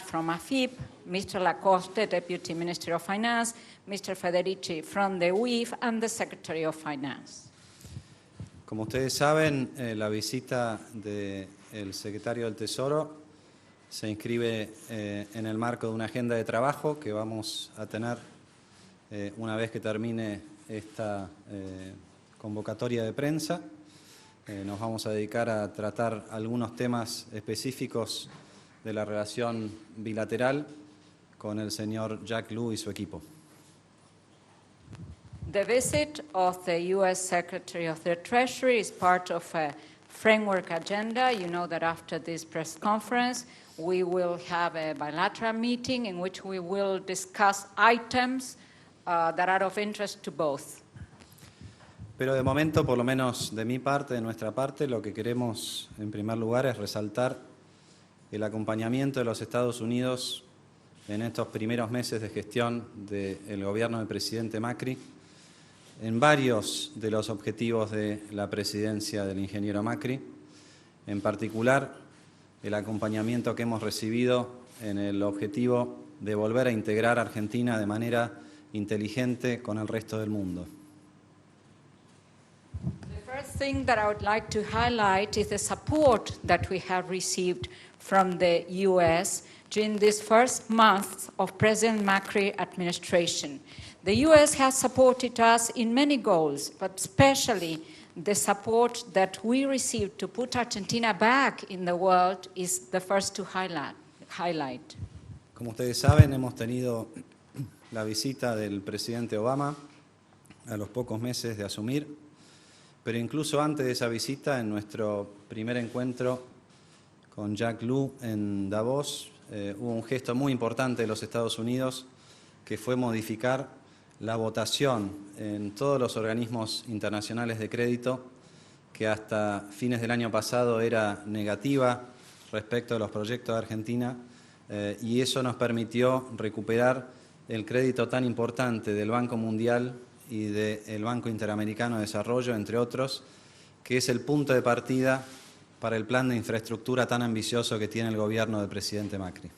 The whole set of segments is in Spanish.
from AFIP, Mr. Lacoste, Deputy Minister of Finance, Mr. Federici from the UIF, and the Secretary of Finance. Como ustedes saben, la visita del Secretario del Tesoro se inscribe en el marco de una agenda de trabajo que vamos a tener una vez que termine esta convocatoria de prensa. Nos vamos a dedicar a tratar algunos temas específicos de la relación bilateral con el señor Jack Lew y su equipo. The visit of the U.S. Secretary of the Treasury is part of a framework agenda. You know that after this press conference, we will have a bilateral meeting in which we will discuss items that are of interest to both. Pero de momento, por lo menos de mi parte, de nuestra parte, lo que queremos en primer lugar es resaltar el acompañamiento de los Estados Unidos en estos primeros meses de gestión del gobierno del presidente Macri, en varios de los objetivos de la presidencia del ingeniero Macri, en particular el acompañamiento que hemos recibido en el objetivo de volver a integrar a Argentina de manera inteligente con el resto del mundo. The first thing that I would like to highlight is the support that we have received from the U.S. during this first month of President Macri administration. The U.S. has supported us in many goals, but especially the support that we received to put Argentina back in the world is the first to highlight. Como ustedes saben, hemos tenido la visita del presidente Obama a los pocos meses de asumir, pero incluso antes de esa visita, en nuestro primer encuentro con Jack Lew en Davos, hubo un gesto muy importante de los Estados Unidos que fue modificar la votación en todos los organismos internacionales de crédito, que hasta fines del año pasado era negativa respecto a los proyectos de Argentina, y eso nos permitió recuperar el crédito tan importante del Banco Mundial y del Banco Interamericano de Desarrollo, entre otros, que es el punto de partida para el plan de infraestructura tan ambicioso que tiene el gobierno del presidente Macri.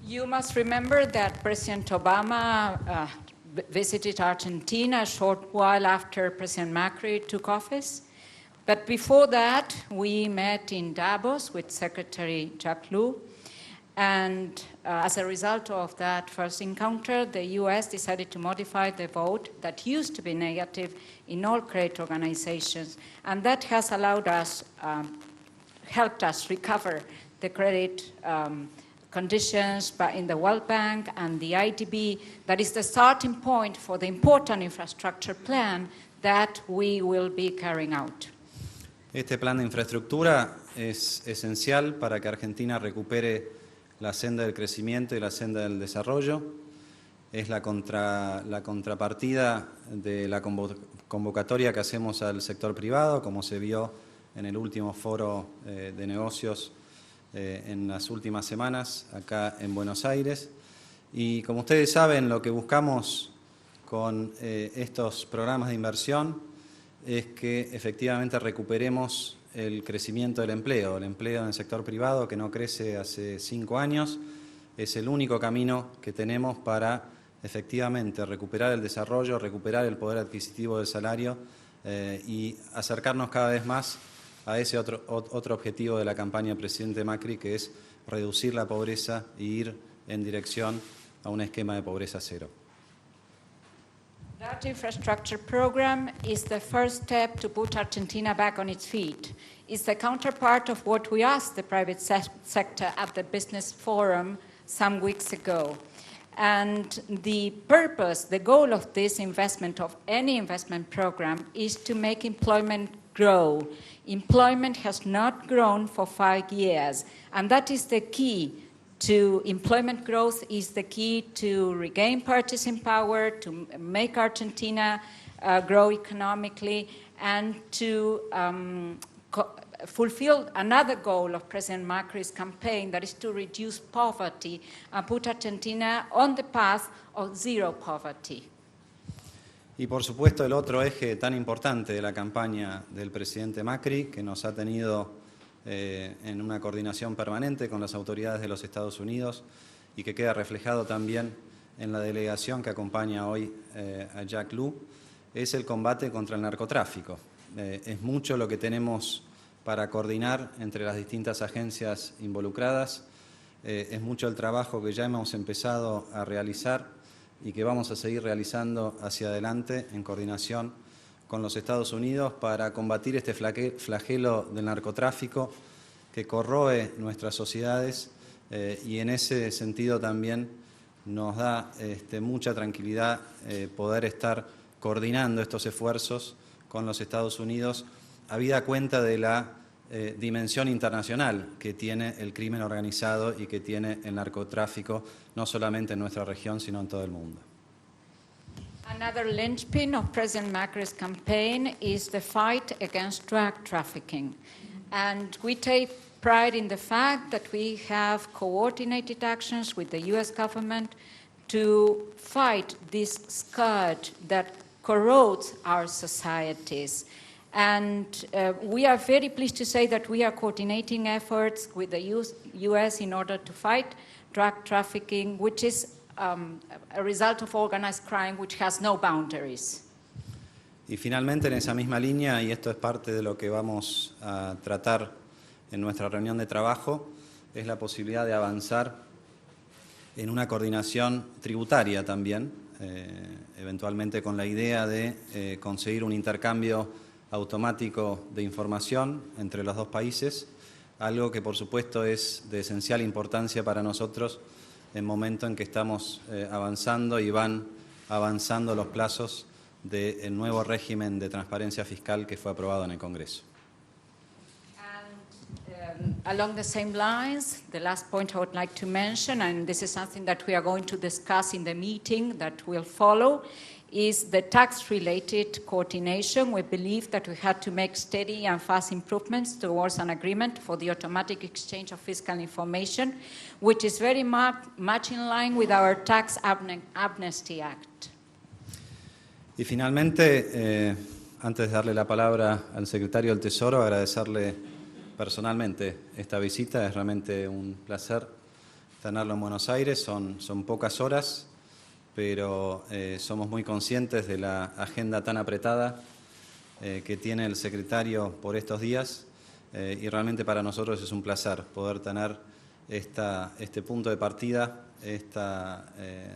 You must remember that President Obama visited Argentina a short while after President Macri took office. But before that, we met in Davos with Secretary Jack Lew. And as a result of that first encounter, the U.S. decided to modify the vote that used to be negative in all credit organizations. And that has allowed us, helped us recover the credit conditions in the World Bank and the IDB. That is the starting point for the important infrastructure plan that we will be carrying out. Este plan de infraestructura es esencial para que Argentina recupere la senda del crecimiento y la senda del desarrollo. Es la contrapartida de la convocatoria que hacemos al sector privado, como se vio en el último foro de negocios en las últimas semanas acá en Buenos Aires. Y como ustedes saben, lo que buscamos con estos programas de inversión es que efectivamente recuperemos el crecimiento del empleo. El empleo en el sector privado, que no crece hace 5 años, es el único camino que tenemos para efectivamente recuperar el desarrollo, recuperar el poder adquisitivo del salario y acercarnos cada vez más a ese otro objetivo de la campaña del presidente Macri, que es reducir la pobreza e ir en dirección a un esquema de pobreza cero. That infrastructure program is the first step to put Argentina back on its feet. It's the counterpart of what we asked the private sector at the Business Forum some weeks ago. And the purpose, the goal of this investment, of any investment program, is to make employment grow. Employment has not grown for 5 years, and that is the key to employment growth, is the key to regain purchasing power, to make Argentina grow economically, and to fulfill another goal of President Macri's campaign, that is to reduce poverty and put Argentina on the path of zero poverty. Y por supuesto el otro eje tan importante de la campaña del presidente Macri, que nos ha tenido en una coordinación permanente con las autoridades de los Estados Unidos y que queda reflejado también en la delegación que acompaña hoy a Jack Lew, es el combate contra el narcotráfico. Es mucho lo que tenemos para coordinar entre las distintas agencias involucradas, es mucho el trabajo que ya hemos empezado a realizar y que vamos a seguir realizando hacia adelante en coordinación con los Estados Unidos para combatir este flagelo del narcotráfico que corroe nuestras sociedades y en ese sentido también nos da mucha tranquilidad poder estar coordinando estos esfuerzos con los Estados Unidos, habida cuenta de la dimensión internacional que tiene el crimen organizado y que tiene el narcotráfico, no solamente en nuestra región, sino en todo el mundo. Another linchpin of President Macri's campaign is the fight against drug trafficking. And we take pride in the fact that we have coordinated actions with the U.S. government to fight this scourge that corrodes our societies. And we are very pleased to say that we are coordinating efforts with the U.S. in order to fight drug trafficking, which is a result of organized crime which has no boundaries. Y finalmente, en esa misma línea, y esto es parte de lo que vamos a tratar en nuestra reunión de trabajo, es la posibilidad de avanzar en una coordinación tributaria también, eventualmente con la idea de conseguir un intercambio automático de información entre los dos países, algo que por supuesto es de esencial importancia para nosotros en momento en que estamos avanzando y van avanzando los plazos del nuevo régimen de transparencia fiscal que fue aprobado en el Congreso. Along the same lines, the last point I would like to mention, and this is something that we are going to discuss in the meeting that will follow, is the tax-related coordination. We believe that we had to make steady and fast improvements towards an agreement for the automatic exchange of fiscal information, which is very much in line with our Tax Amnesty Act. Y finalmente, antes de darle la palabra al Secretario del Tesoro, agradecerle personalmente esta visita. Es realmente un placer tenerlo en Buenos Aires. Son pocas horas, pero somos muy conscientes de la agenda tan apretada que tiene el Secretario por estos días y realmente para nosotros es un placer poder tener este punto de partida, esta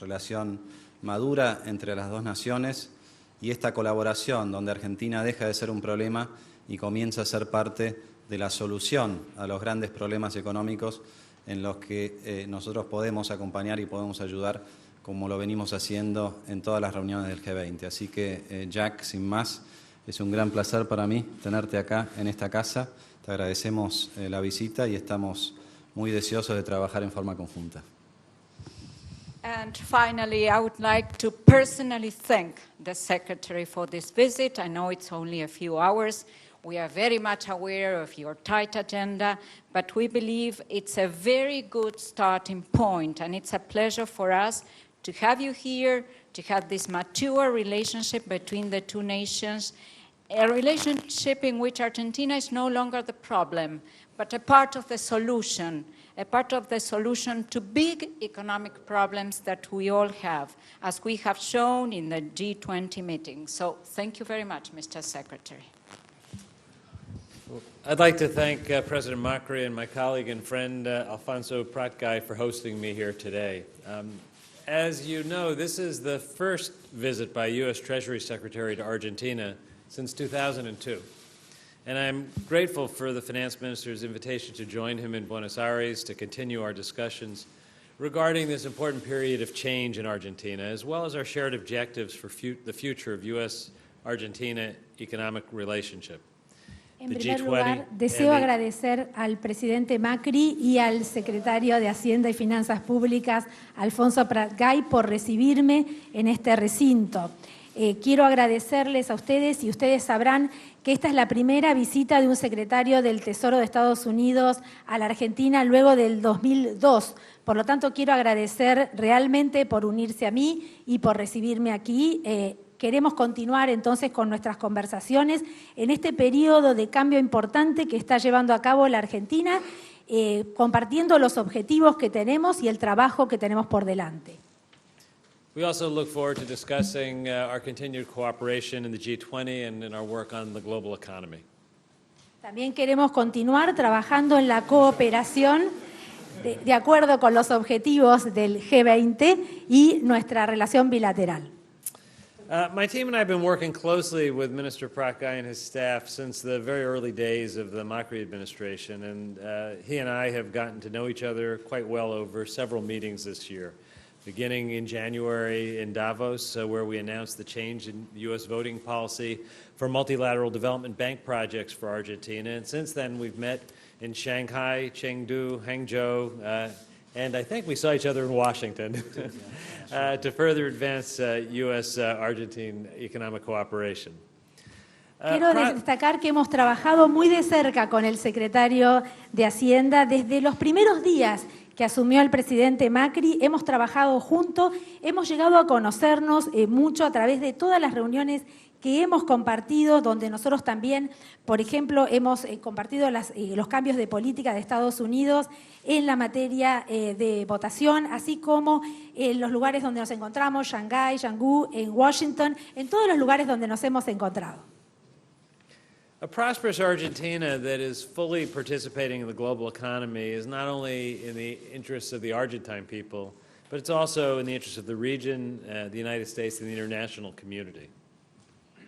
relación madura entre las dos naciones y esta colaboración donde Argentina deja de ser un problema y comienza a ser parte de la solución a los grandes problemas económicos en los que nosotros podemos acompañar y podemos ayudar, como lo venimos haciendo en todas las reuniones del G20. Así que, Jack, sin más, es un gran placer para mí tenerte acá en esta casa. Te agradecemos la visita y estamos muy deseosos de trabajar en forma conjunta. And finally, I would like to personally thank the Secretary for this visit. I know it's only a few hours. We are very much aware of your tight agenda, but we believe it's a very good starting point, and it's a pleasure for us to have you here, to have this mature relationship between the two nations, a relationship in which Argentina is no longer the problem, but a part of the solution to big economic problems that we all have, as we have shown in the G20 meeting. So thank you very much, Mr. Secretary. I'd like to thank President Macri and my colleague and friend Alfonso Prat Gay for hosting me here today. As you know, this is the first visit by U.S. Treasury Secretary to Argentina since 2002. And I'm grateful for the Finance Minister's invitation to join him in Buenos Aires to continue our discussions regarding this important period of change in Argentina, as well as our shared objectives for the future of U.S.-Argentina economic relationship. En primer lugar, deseo agradecer al presidente Macri y al secretario de Hacienda y Finanzas Públicas, Alfonso Prat Gay, por recibirme en este recinto. Quiero agradecerles a ustedes y ustedes sabrán que esta es la primera visita de un secretario del Tesoro de Estados Unidos a la Argentina luego del 2002. Por lo tanto, quiero agradecer realmente por unirse a mí y por recibirme aquí. queremos continuar entonces con nuestras conversaciones en este periodo de cambio importante que está llevando a cabo la Argentina, compartiendo los objetivos que tenemos y el trabajo que tenemos por delante. We also look forward to discussing our continued cooperation in the G20 and in our work on the global economy. También queremos continuar trabajando en la cooperación de acuerdo con los objetivos del G20 y nuestra relación bilateral. My team and I have been working closely with Minister Prat Gay and his staff since the very early days of the Macri administration, and he and I have gotten to know each other quite well over several meetings this year, beginning in January in Davos, where we announced the change in U.S. voting policy for multilateral development bank projects for Argentina. And since then, we've met in Shanghai, Chengdu, Hangzhou, and I think we saw each other in Washington to further advance U.S.-Argentine economic cooperation. Quiero destacar que hemos trabajado muy de cerca con el secretario de Hacienda desde los primeros días que asumió el presidente Macri. Hemos trabajado juntos, hemos llegado a conocernos mucho a través de todas las reuniones que hemos compartido, donde nosotros también, por ejemplo, hemos compartido los cambios de política de Estados Unidos en la materia de votación, así como en los lugares donde nos encontramos, Shanghái, Chengdu, en Washington, en todos los lugares donde nos hemos encontrado. A prosperous Argentina that is fully participating in the global economy is not only in the interests of the Argentine people, but it's also in the interests of the region, the United States, and the international community.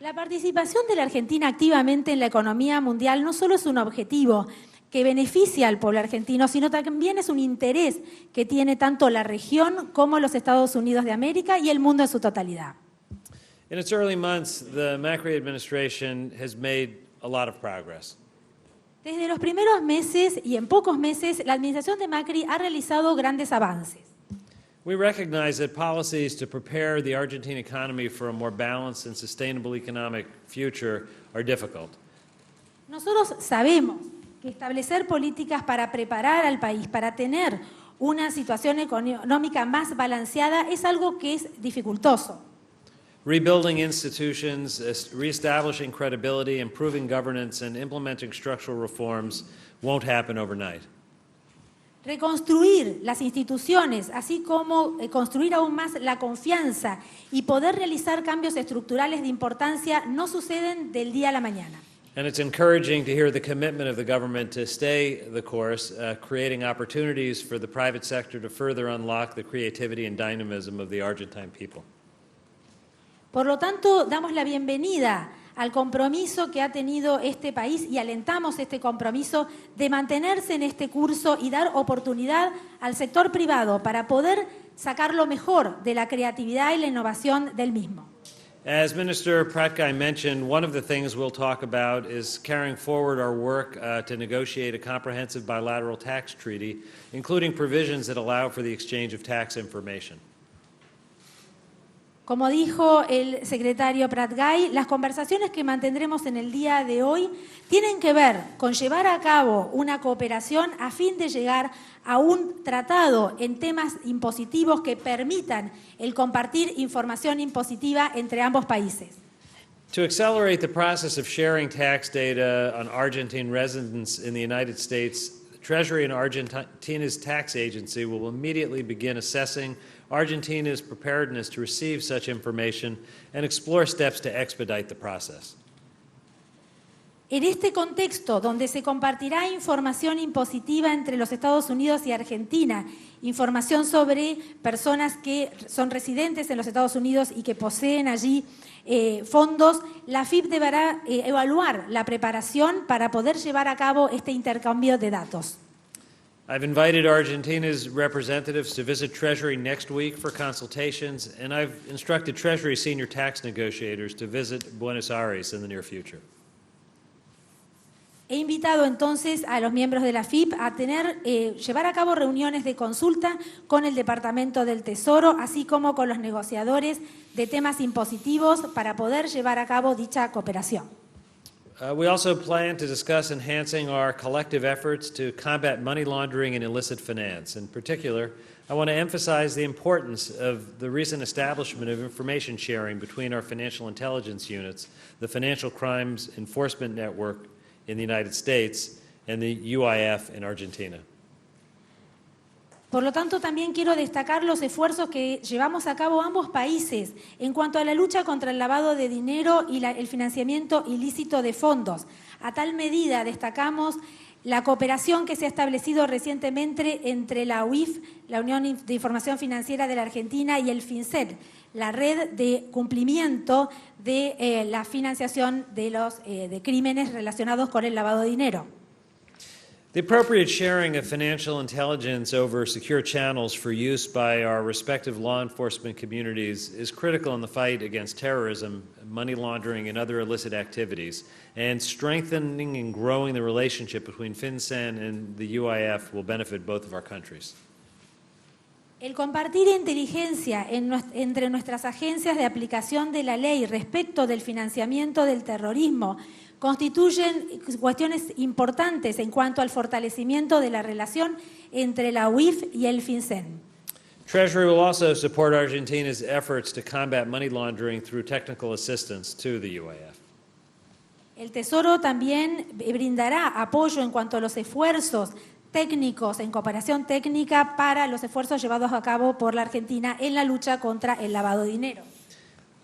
La participación de la Argentina activamente en la economía mundial no solo es un objetivo que beneficia al pueblo argentino, sino también es un interés que tiene tanto la región como los Estados Unidos de América y el mundo en su totalidad. In its early months, the Macri administration has made a lot of progress. Desde los primeros meses y en pocos meses, la administración de Macri ha realizado grandes avances. We recognize that policies to prepare the Argentine economy for a more balanced and sustainable economic future are difficult. Nosotros sabemos que establecer políticas para preparar al país, para tener una situación económica más balanceada, es algo que es dificultoso. Rebuilding institutions, reestablishing credibility, improving governance, and implementing structural reforms won't happen overnight. Reconstruir las instituciones, así como construir aún más la confianza y poder realizar cambios estructurales de importancia, no suceden del día a la mañana. And it's encouraging to hear the commitment of the government to stay the course, creating opportunities for the private sector to further unlock the creativity and dynamism of the Argentine people. Por lo tanto, damos la bienvenida al compromiso que ha tenido este país y alentamos este compromiso de mantenerse en este curso y dar oportunidad al sector privado para poder sacar lo mejor de la creatividad y la innovación del mismo. As Minister Prat Gay mentioned, one of the things we'll talk about is carrying forward our work to negotiate a comprehensive bilateral tax treaty, including provisions that allow for the exchange of tax information. Como dijo el secretario Prat Gay, las conversaciones que mantendremos en el día de hoy tienen que ver con llevar a cabo una cooperación a fin de llegar a un tratado en temas impositivos que permitan el compartir información impositiva entre ambos países. To accelerate the process of sharing tax data on Argentine residents in the United States, Treasury and Argentina's tax agency will immediately begin assessing Argentina's preparedness to receive such information and explore steps to expedite the process. En este contexto, donde se compartirá información impositiva entre los Estados Unidos y Argentina, información sobre personas que son residentes en los Estados Unidos y que poseen allí fondos, la AFIP deberá evaluar la preparación para poder llevar a cabo este intercambio de datos. I've invited Argentina's representatives to visit Treasury next week for consultations, and I've instructed Treasury senior tax negotiators to visit Buenos Aires in the near future. He invitado entonces a los miembros de la AFIP a llevar a cabo reuniones de consulta con el Departamento del Tesoro, así como con los negociadores de temas impositivos para poder llevar a cabo dicha cooperación. We also plan to discuss enhancing our collective efforts to combat money laundering and illicit finance. In particular, I want to emphasize the importance of the recent establishment of information sharing between our financial intelligence units, the Financial Crimes Enforcement Network in the United States, and the UIF in Argentina. Por lo tanto, también quiero destacar los esfuerzos que llevamos a cabo ambos países en cuanto a la lucha contra el lavado de dinero y el financiamiento ilícito de fondos. A tal medida destacamos la cooperación que se ha establecido recientemente entre la UIF, la Unión de Información Financiera de la Argentina, y el FinCEN, la red de cumplimiento de la financiación de crímenes relacionados con el lavado de dinero. The appropriate sharing of financial intelligence over secure channels for use by our respective law enforcement communities is critical in the fight against terrorism, money laundering, and other illicit activities, and strengthening and growing the relationship between FinCEN and the UIF will benefit both of our countries. El compartir inteligencia entre nuestras agencias de aplicación de la ley respecto del financiamiento del terrorismo constituyen cuestiones importantes en cuanto al fortalecimiento de la relación entre la UIF y el FinCEN. Treasury will also support Argentina's efforts to combat money laundering through technical assistance to the UIF. El Tesoro también brindará apoyo en cuanto a los esfuerzos técnicos, en cooperación técnica para los esfuerzos llevados a cabo por la Argentina en la lucha contra el lavado de dinero.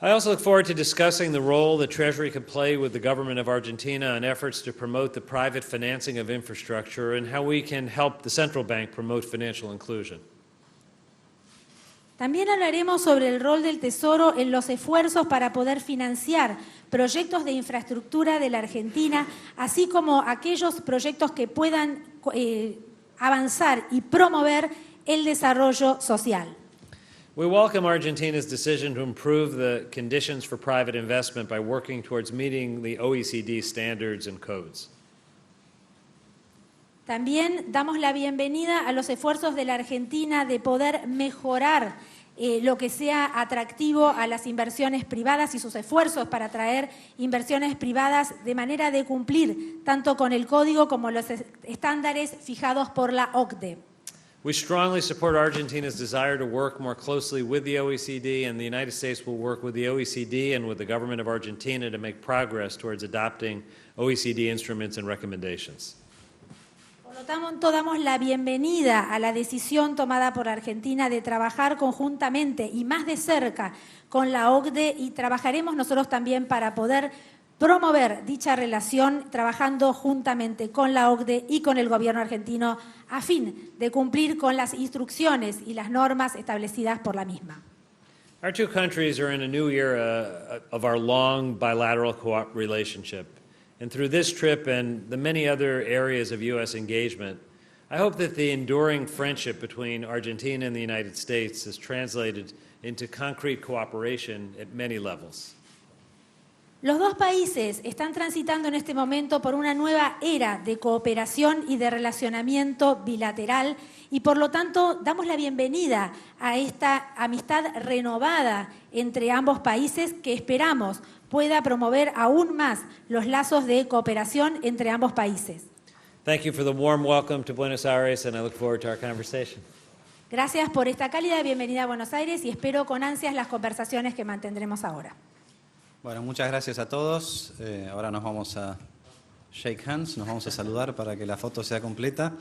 I also look forward to discussing the role the Treasury can play with the government of Argentina in efforts to promote the private financing of infrastructure and how we can help the central bank promote financial inclusion. También hablaremos sobre el rol del Tesoro en los esfuerzos para poder financiar proyectos de infraestructura de la Argentina, así como aquellos proyectos que puedan avanzar y promover el desarrollo social. We welcome Argentina's decision to improve the conditions for private investment by working towards meeting the OECD standards and codes. También damos la bienvenida a los esfuerzos de la Argentina de poder mejorar lo que sea atractivo a las inversiones privadas y sus esfuerzos para atraer inversiones privadas de manera de cumplir tanto con el código como los estándares fijados por la OCDE. We strongly support Argentina's desire to work more closely with the OECD, and the United States will work with the OECD and with the government of Argentina to make progress towards adopting OECD instruments and recommendations. Por lo tanto, damos la bienvenida a la decisión tomada por Argentina de trabajar conjuntamente y más de cerca con la OCDE, y trabajaremos nosotros también para poder promover dicha relación trabajando juntamente con la OCDE y con el gobierno argentino a fin de cumplir con las instrucciones y las normas establecidas por la misma. Our two countries are in a new era of our long bilateral relationship. And through this trip and the many other areas of U.S. engagement, I hope that the enduring friendship between Argentina and the United States is translated into concrete cooperation at many levels. Los dos países están transitando en este momento por una nueva era de cooperación y de relacionamiento bilateral, y por lo tanto damos la bienvenida a esta amistad renovada entre ambos países que esperamos pueda promover aún más los lazos de cooperación entre ambos países. Thank you for the warm welcome to Buenos Aires, and I look forward to our conversation. Gracias por esta cálida bienvenida a Buenos Aires y espero con ansias las conversaciones que mantendremos ahora. Bueno, muchas gracias a todos. Ahora nos vamos a shake hands, nos vamos a saludar para que la foto sea completa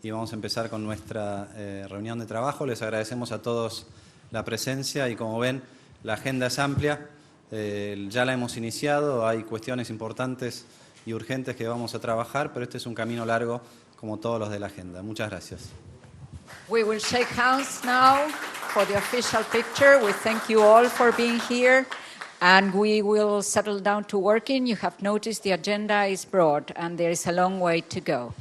y vamos a empezar con nuestra reunión de trabajo. Les agradecemos a todos la presencia y, como ven, la agenda es amplia. Ya la hemos iniciado, hay cuestiones importantes y urgentes que vamos a trabajar, pero este es un camino largo como todos los de la agenda. Muchas gracias. We will shake hands now for the official picture. We thank you all for being here. And we will settle down to working. You have noticed the agenda is broad and there is a long way to go.